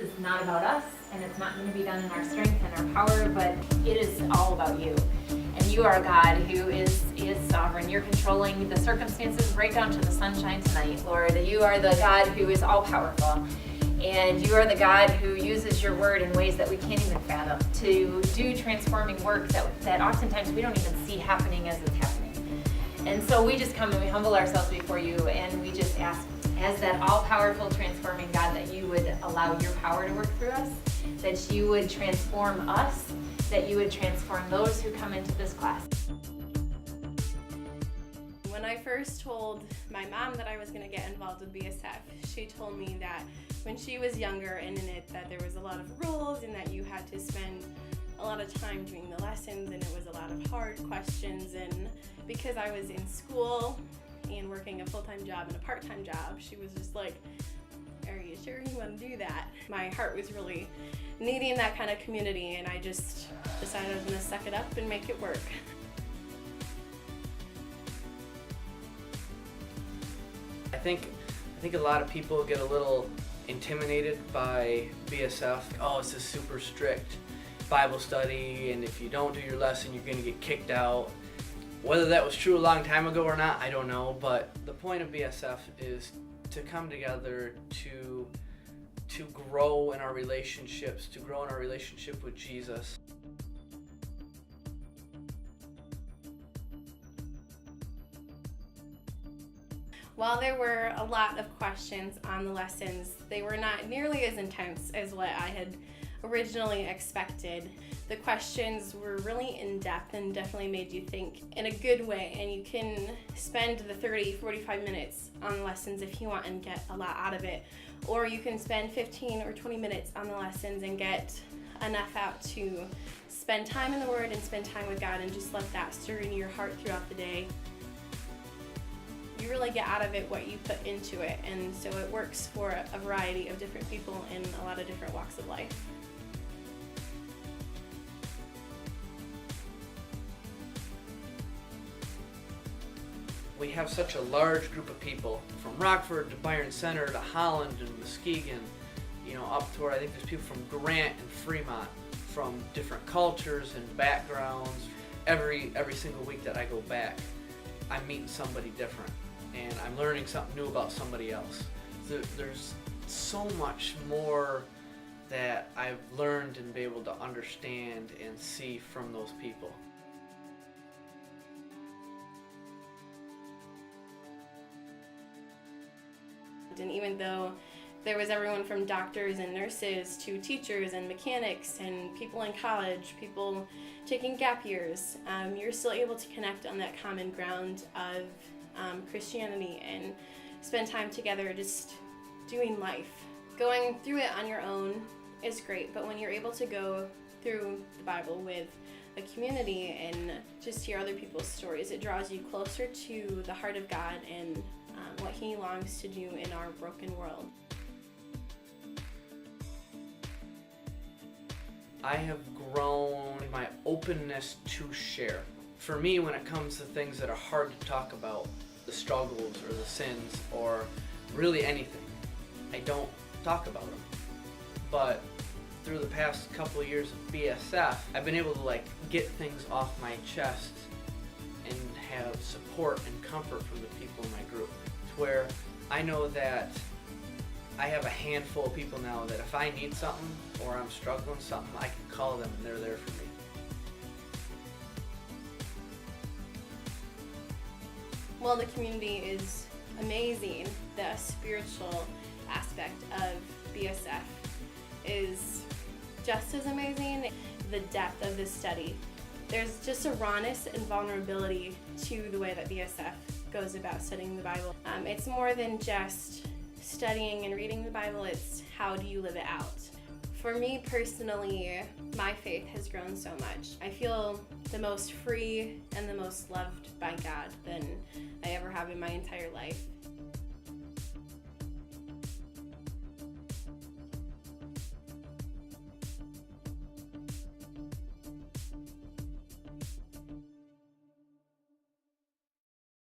is not about us, and it's not going to be done in our strength and our power, but it is all about you. And you are a God who is sovereign. You're controlling the circumstances right down to the sunshine tonight, Lord. You are the God who is all powerful. And you are the God who uses your word in ways that we can't even fathom to do transforming work that oftentimes we don't even see happening as it's happening. And so we just come and we humble ourselves before you, and we just ask, as that all-powerful transforming God, that you would allow your power to work through us, that you would transform us, that you would transform those who come into this class. When I first told my mom that I was going to get involved with BSF, she told me that when she was younger and in it, that there was a lot of rules and that you had to spend a lot of time doing the lessons, and it was a lot of hard questions. And because I was in school and working a full-time job and a part-time job, she was just like, are you sure you want to do that? My heart was really needing that kind of community, and I just decided I was going to suck it up and make it work. I think a lot of people get a little intimidated by BSF. Oh, it's a super strict Bible study, and if you don't do your lesson, you're going to get kicked out. Whether that was true a long time ago or not, I don't know, but the point of BSF is to come together to grow in our relationships, to grow in our relationship with Jesus. While there were a lot of questions on the lessons, they were not nearly as intense as what I had originally expected. The questions were really in-depth and definitely made you think in a good way, and you can spend the 30-45 minutes on lessons if you want and get a lot out of it, or you can spend 15 or 20 minutes on the lessons and get enough out to spend time in the Word and spend time with God and just let that stir in your heart throughout the day. You really get out of it what you put into it, and so it works for a variety of different people in a lot of different walks of life. We have such a large group of people, from Rockford to Byron Center to Holland and Muskegon, up to where I think there's people from Grant and Fremont, from different cultures and backgrounds. Every single week that I go back, I'm meeting somebody different, and I'm learning something new about somebody else. There's so much more that I've learned and be able to understand and see from those people. And even though there was everyone from doctors and nurses to teachers and mechanics and people in college, people taking gap years, you're still able to connect on that common ground of Christianity and spend time together just doing life. Going through it on your own is great, but when you're able to go through the Bible with a community and just hear other people's stories, it draws you closer to the heart of God and what He longs to do in our broken world. I have grown in my openness to share. For me, when it comes to things that are hard to talk about, the struggles or the sins or really anything, I don't talk about them. But through the past couple of years of BSF, I've been able to get things off my chest and have support and comfort from the people in my group, to where I know that I have a handful of people now that if I need something or I'm struggling with something, I can call them and they're there for me. Well, the community is amazing. The spiritual aspect of BSF is just as amazing. The depth of the study. There's just a rawness and vulnerability to the way that BSF goes about studying the Bible. It's more than just studying and reading the Bible, it's how do you live it out. For me personally, my faith has grown so much. I feel the most free and the most loved by God than I ever have in my entire life.